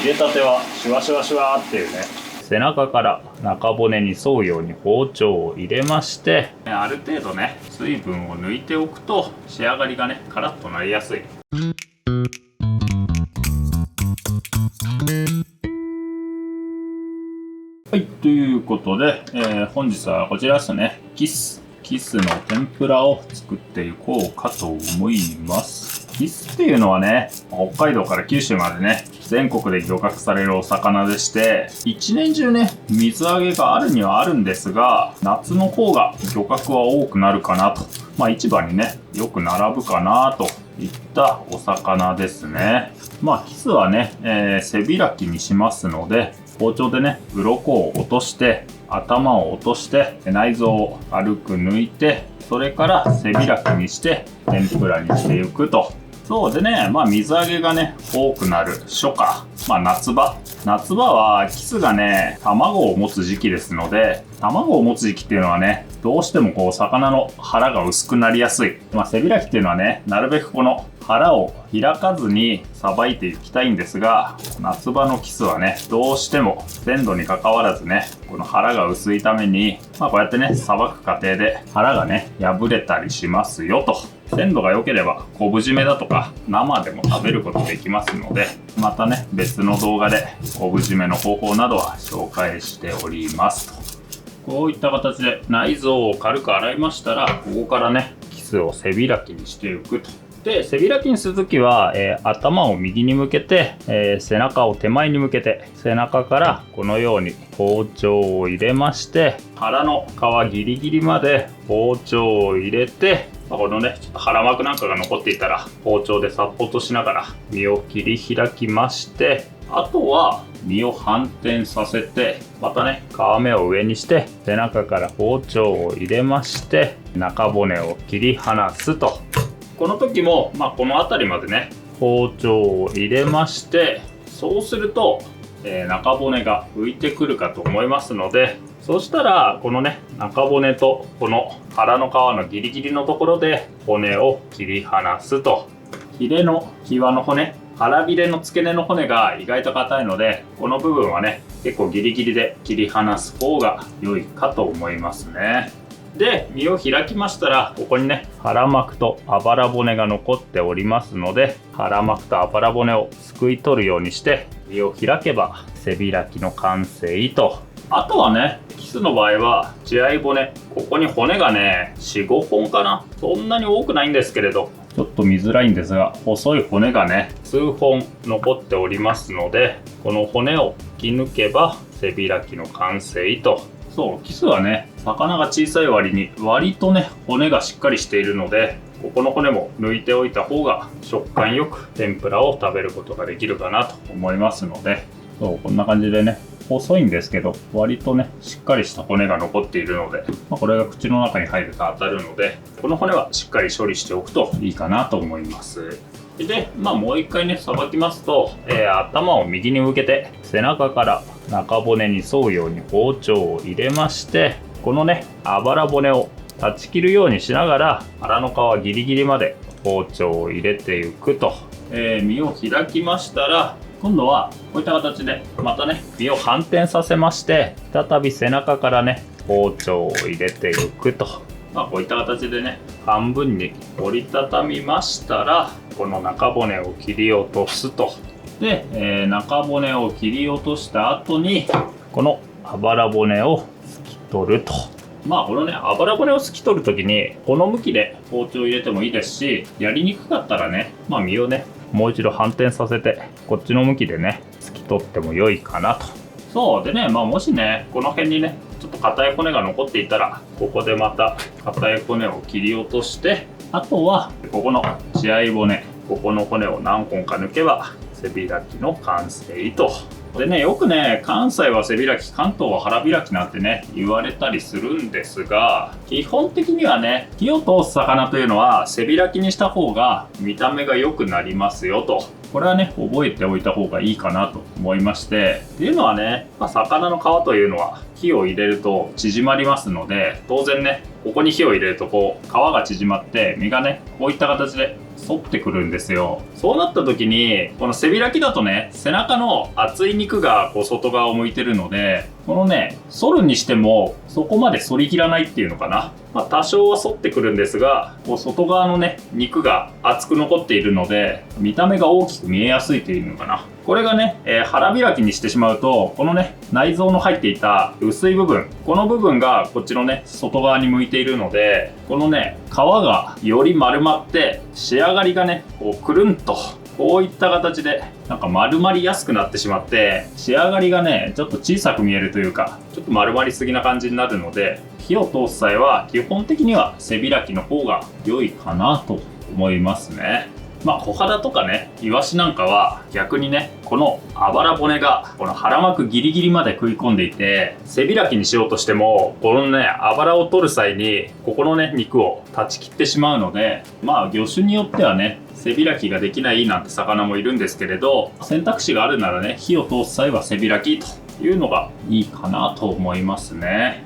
入れたてはシュワシュワシュワっていうね、背中から中骨に沿うように包丁を入れまして、ある程度ね水分を抜いておくと仕上がりがねカラッとなりやすい。はい、ということで、本日はこちらですね、キスの天ぷらを作っていこうかと思います。キスっていうのはね、北海道から九州までね、全国で漁獲されるお魚でして、一年中ね、水揚げがあるにはあるんですが、夏の方が漁獲は多くなるかなと。市場にね、よく並ぶかなといったお魚ですね。キスはね、背開きにしますので、包丁でね、鱗を落として、頭を落として、内臓を軽く抜いて、それから背開きにして天ぷらにしていくと。そうでね、水揚げがね、多くなる初夏、夏場はキスがね、卵を持つ時期ですので、卵を持つ時期っていうのはね、どうしてもこう魚の腹が薄くなりやすい。背開きっていうのはね、なるべくこの腹を開かずにさばいていきたいんですが、夏場のキスはね、どうしても鮮度に関わらずね、この腹が薄いために、こうやってね、さばく過程で腹がね、破れたりしますよと。鮮度が良ければ昆布締めだとか生でも食べることできますので、またね、別の動画で昆布締めの方法などは紹介しておりますと。こういった形で内臓を軽く洗いましたら、ここからね、キスを背開きにしていくと。で、背開きにするときは、頭を右に向けて、背中を手前に向けて、背中からこのように包丁を入れまして、腹の皮ギリギリまで包丁を入れて、このね、ちょっと腹膜なんかが残っていたら、包丁でサポートしながら身を切り開きまして、あとは身を反転させて、またね、皮目を上にして、背中から包丁を入れまして、中骨を切り離すと。この時も、この辺りまでね、包丁を入れまして、そうすると、中骨が浮いてくるかと思いますので、そしたらこのね、中骨とこの腹の皮のギリギリのところで骨を切り離すと。ヒレの際の骨、腹ビレの付け根の骨が意外と硬いので、この部分はね、結構ギリギリで切り離す方が良いかと思いますね。で、身を開きましたら、ここにね、腹膜とあばら骨が残っておりますので、腹膜とあばら骨をすくい取るようにして身を開けば背開きの完成と。あとはね、キスの場合は血合い骨、ここに骨がね 4,5 本かな、そんなに多くないんですけれど、ちょっと見づらいんですが、細い骨がね数本残っておりますので、この骨を引き抜けば背開きの完成と。そう、キスはね、魚が小さい割に割とね骨がしっかりしているので、ここの骨も抜いておいた方が食感よく天ぷらを食べることができるかなと思いますので、そう、こんな感じでね、細いんですけど割とねしっかりした骨が残っているので、これが口の中に入ると当たるので、この骨はしっかり処理しておくといいかなと思います。で、もう一回ねさばきますと、頭を右に向けて背中から中骨に沿うように包丁を入れまして、このねあばら骨を断ち切るようにしながら腹の皮ギリギリまで包丁を入れていくと。身を開きましたら、今度はこういった形でまたね身を反転させまして、再び背中からね包丁を入れていくと。こういった形でね半分に折りたたみましたら、この中骨を切り落とすと。で、中骨を切り落とした後にこのあばら骨をすき取ると。このねあばら骨をすき取る時にこの向きで包丁を入れてもいいですし、やりにくかったらね、身をねもう一度反転させてこっちの向きでねすき取っても良いかなと。そうでね、もしねこの辺にねちょっと硬い骨が残っていたら、ここでまた硬い骨を切り落として、あとはここの血合い骨、ここの骨を何本か抜けば背開きの完成と。でね、よくね関西は背開き、関東は腹開きなんてね言われたりするんですが、基本的にはね火を通す魚というのは背開きにした方が見た目が良くなりますよと。これはね覚えておいた方がいいかなと思いまして、っていうのはね、魚の皮というのは火を入れると縮まりますので、当然ねここに火を入れるとこう皮が縮まって身がねこういった形で反ってくるんですよ。そうなった時に、この背開きだとね、背中の厚い肉がこう外側を向いてるので、このね、反るにしてもそこまで反りきらないっていうのかな。多少は反ってくるんですが、こう外側のね、肉が厚く残っているので、見た目が大きく見えやすいというのかな。これがね、腹開きにしてしまうと、このね、内臓の入っていた薄い部分、この部分がこっちのね、外側に向いているので、このね、皮がより丸まって、仕上がりがね、こうくるんと、こういった形でなんか丸まりやすくなってしまって、仕上がりがねちょっと小さく見えるというか、ちょっと丸まりすぎな感じになるので、火を通す際は基本的には背開きの方が良いかなと思いますね。小肌とかね、イワシなんかは逆にね、このあばら骨がこの腹膜ギリギリまで食い込んでいて、背開きにしようとしてもこのね、あばらを取る際にここのね、肉を断ち切ってしまうので、魚種によってはね、背開きができないなんて魚もいるんですけれど、選択肢があるならね、火を通す際は背開きというのがいいかなと思いますね。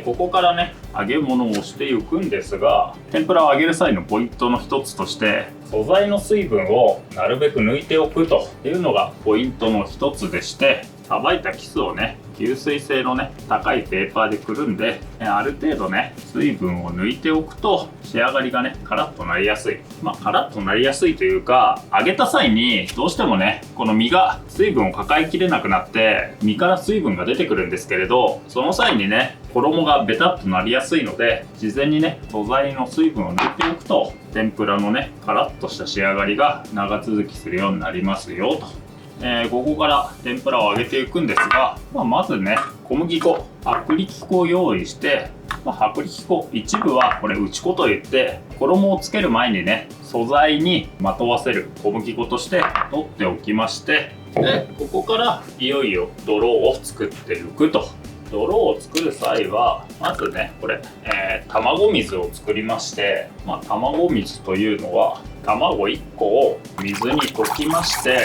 ここからね、揚げ物をしていくんですが、天ぷらを揚げる際のポイントの一つとして、素材の水分をなるべく抜いておくというのがポイントの一つでして、さばいたキスをね、吸水性のね、高いペーパーでくるんで、ある程度ね、水分を抜いておくと仕上がりがね、カラッとなりやすい。カラッとなりやすいというか、揚げた際にどうしてもね、この身が水分を抱えきれなくなって身から水分が出てくるんですけれど、その際にね、衣がベタっとなりやすいので、事前にね、素材の水分を抜いておくと天ぷらのね、カラッとした仕上がりが長続きするようになりますよと。ここから天ぷらを揚げていくんですが、まずね、小麦粉、薄力粉を用意して、薄力粉一部はこれ打ち粉といって、衣をつける前にね、素材にまとわせる小麦粉として取っておきまして、でここからいよいよ泥を作っていくと。泥を作る際はまずね、これ、卵水を作りまして、卵水というのは卵1個を水に溶きまして、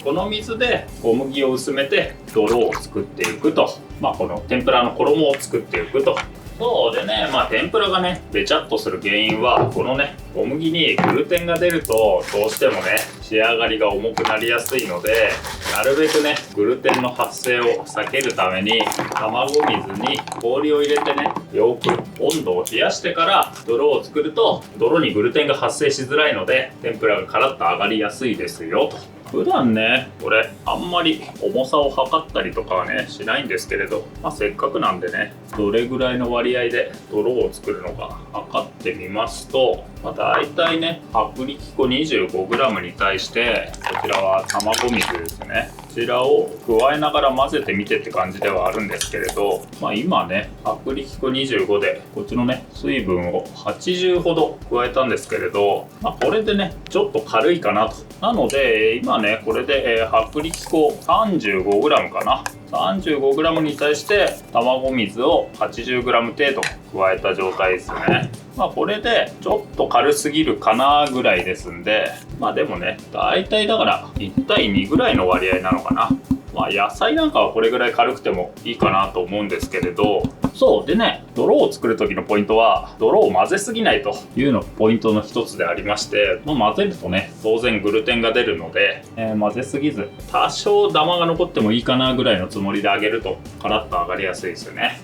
この水で小麦を薄めて泥を作っていくと、この天ぷらの衣を作っていくと。そうでね、天ぷらがね、べちゃっとする原因は、このね、小麦にグルテンが出ると、どうしてもね、仕上がりが重くなりやすいので、なるべくね、グルテンの発生を避けるために、卵水に氷を入れてね、よく温度を冷やしてから泥を作ると、泥にグルテンが発生しづらいので、天ぷらがカラッと揚がりやすいですよと。普段ね、これあんまり重さを測ったりとかはねしないんですけれど、せっかくなんでね、どれぐらいの割合で泥を作るのか測ってみますと、だいたいね、薄力粉 25g に対してこちらは卵水ですね、こちらを加えながら混ぜてみてって感じではあるんですけれど、今ね、薄力粉25でこっちのね、水分を80ほど加えたんですけれど、これでねちょっと軽いかなと。なので今ね、これで、薄力粉 35g かな、35g に対して卵水を 80g 程度加えた状態ですね。これでちょっと軽すぎるかなぐらいですんで、でもね、大体だから1対2ぐらいの割合なのかな。野菜なんかはこれぐらい軽くてもいいかなと思うんですけれど、そうでね、泥を作る時のポイントは、泥を混ぜすぎないというのがポイントの一つでありまして、混ぜるとね、当然グルテンが出るので、混ぜすぎず、多少ダマが残ってもいいかなぐらいのつもりで揚げるとカラッと揚がりやすいですよね。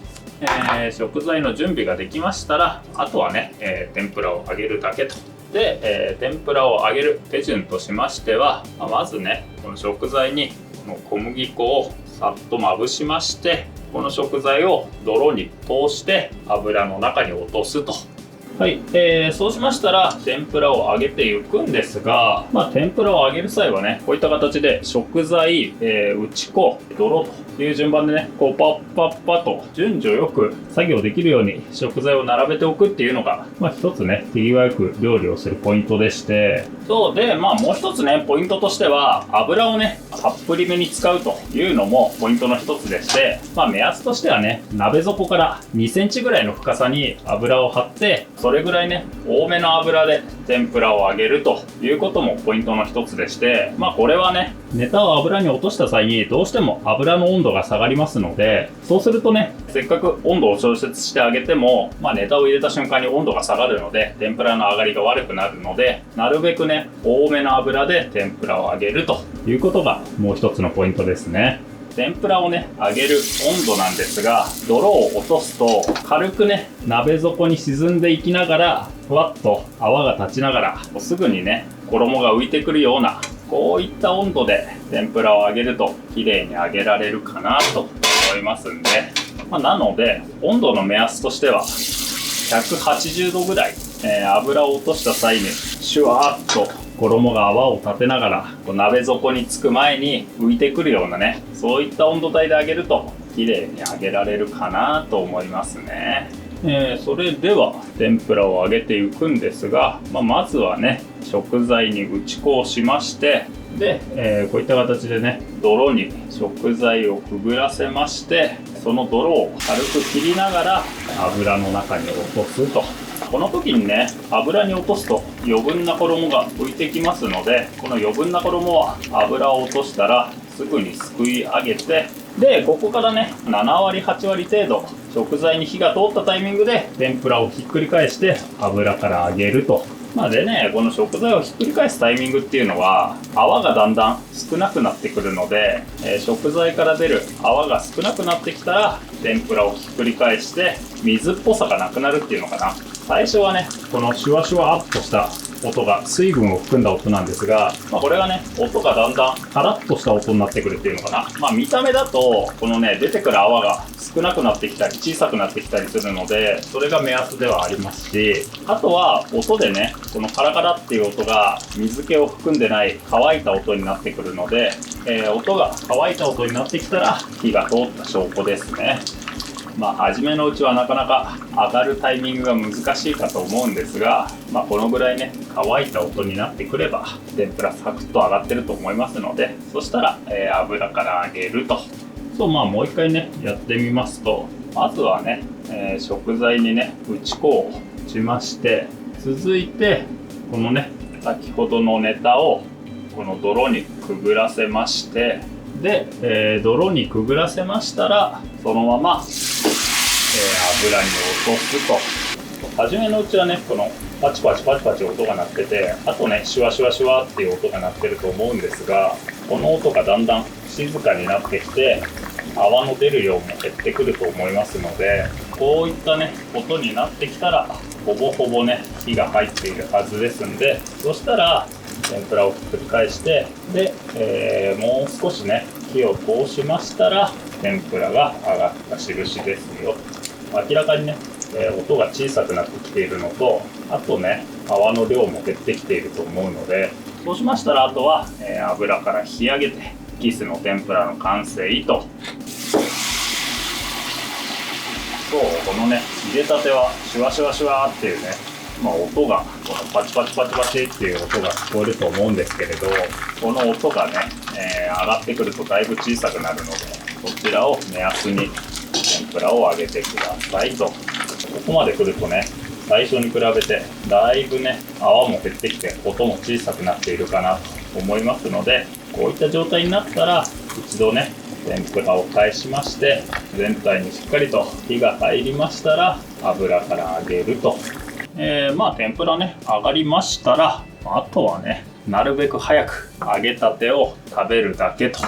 食材の準備ができましたら、あとはね、天ぷらを揚げるだけと。で、天ぷらを揚げる手順としましては、まずね、この食材に小麦粉をさっとまぶしまして、この食材を泥に通して油の中に落とすと。はい、そうしましたら天ぷらを揚げていくんですが、天ぷらを揚げる際はね、こういった形で食材、打ち粉、泥という順番でね、こうパッパッパと順序よく作業できるように食材を並べておくっていうのが、一つね、手際よく料理をするポイントでして、そうで、もう一つね、ポイントとしては、油をね、たっぷりめに使うというのもポイントの一つでして、目安としてはね、鍋底から2センチぐらいの深さに油を張って、それぐらいね、多めの油で天ぷらを揚げるということもポイントの一つでして、これはね、ネタを油に落とした際にどうしても油の温度が下がりますので、そうするとね、せっかく温度を調節してあげても、ネタを入れた瞬間に温度が下がるので、天ぷらの上がりが悪くなるので、なるべくね、多めの油で天ぷらを揚げるということがもう一つのポイントですね。天ぷらをね、揚げる温度なんですが、泥を落とすと軽くね、鍋底に沈んでいきながら、ふわっと泡が立ちながら、すぐにね、衣が浮いてくるような、こういった温度で天ぷらを揚げると綺麗に揚げられるかなと思いますんで、なので温度の目安としては180度ぐらい、油を落とした際にシュワーッと衣が泡を立てながら鍋底につく前に浮いてくるようなね、そういった温度帯で揚げると綺麗に揚げられるかなと思いますね。それでは天ぷらを揚げていくんですが、まずはね、食材に打ち粉をしまして、で、こういった形でね、泥に食材をくぐらせまして、その泥を軽く切りながら油の中に落とすと。この時にね、油に落とすと余分な衣が浮いてきますので、この余分な衣は油を落としたらすぐにすくい上げて、でここからね、7割8割程度食材に火が通ったタイミングで天ぷらをひっくり返して油から揚げると。でね、この食材をひっくり返すタイミングっていうのは泡がだんだん少なくなってくるので、食材から出る泡が少なくなってきたら天ぷらをひっくり返して水っぽさがなくなるっていうのかな。最初はね、このシュワシュワっとした音が水分を含んだ音なんですが、これがね、音がだんだんカラッとした音になってくるっていうのかな。見た目だとこのね、出てくる泡が少なくなってきたり小さくなってきたりするので、それが目安ではありますし、あとは音でね、このカラカラっていう音が水気を含んでない乾いた音になってくるので、音が乾いた音になってきたら火が通った証拠ですね。初めのうちはなかなか上がるタイミングが難しいかと思うんですが、このぐらいね、乾いた音になってくれば天ぷらサクッと揚がってると思いますので、そしたら、油から揚げると。もう一回ね、やってみますと、まずはね、食材にね、打ち粉をしまして、続いてこのね、先ほどのネタをこの泥にくぐらせまして、で、泥にくぐらせましたらそのまま、油に落とすと。初めのうちはね、このパチパチパチパチ音が鳴ってて、あとね、シュワシュワシュワっていう音が鳴ってると思うんですが、この音がだんだん静かになってきて泡の出る量も減ってくると思いますので、こういったね、音になってきたらほぼほぼね、火が入っているはずですんで、そしたら天ぷらをひっくり返して、で、もう少しね、火を通しましたら天ぷらが揚がった印ですよ。明らかにね、音が小さくなってきているのと、あとね、泡の量も減ってきていると思うので、そうしましたらあとは、油から引き上げてキスの天ぷらの完成と。このね、入れたてはシュワシュワシュワっていうね、音がこのパチパチパチパチっていう音が聞こえると思うんですけれど、この音がね、上がってくるとだいぶ小さくなるので、こちらを目安に天ぷらを揚げてくださいと。ここまで来るとね、最初に比べてだいぶね、泡も減ってきて音も小さくなっているかなと思いますので、こういった状態になったら一度ね、天ぷらを返しまして、全体にしっかりと火が入りましたら油から揚げると。天ぷらね、揚がりましたら、あとはね、なるべく早く揚げたてを食べるだけと。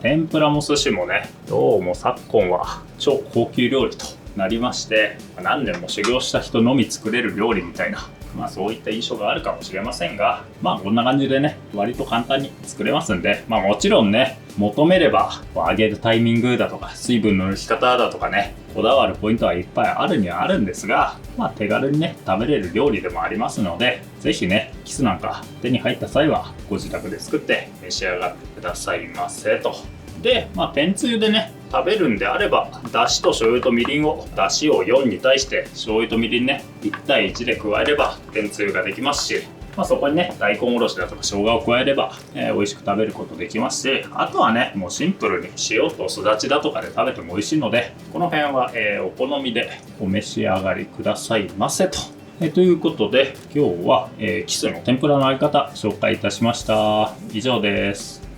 天ぷらも寿司もね、どうも昨今は超高級料理となりまして、何年も修行した人のみ作れる料理みたいな、そういった印象があるかもしれませんが、こんな感じでね、割と簡単に作れますんで、もちろんね、求めれば揚げるタイミングだとか水分の抜き方だとかね、こだわるポイントはいっぱいあるにはあるんですが、手軽にね、食べれる料理でもありますので、ぜひね、キスなんか手に入った際はご自宅で作って召し上がってくださいませと。で、天つゆでね、食べるんであれば、だしと醤油とみりんを、だしを4に対して醤油とみりんね、1対1で加えれば天つゆができますし、そこにね、大根おろしだとか生姜を加えれば、美味しく食べることできますし、あとはね、もうシンプルに塩とすだちだとかで食べても美味しいので、この辺は、お好みでお召し上がりくださいませと。ということで、今日は、キスの天ぷらのあり方紹介いたしました。以上です。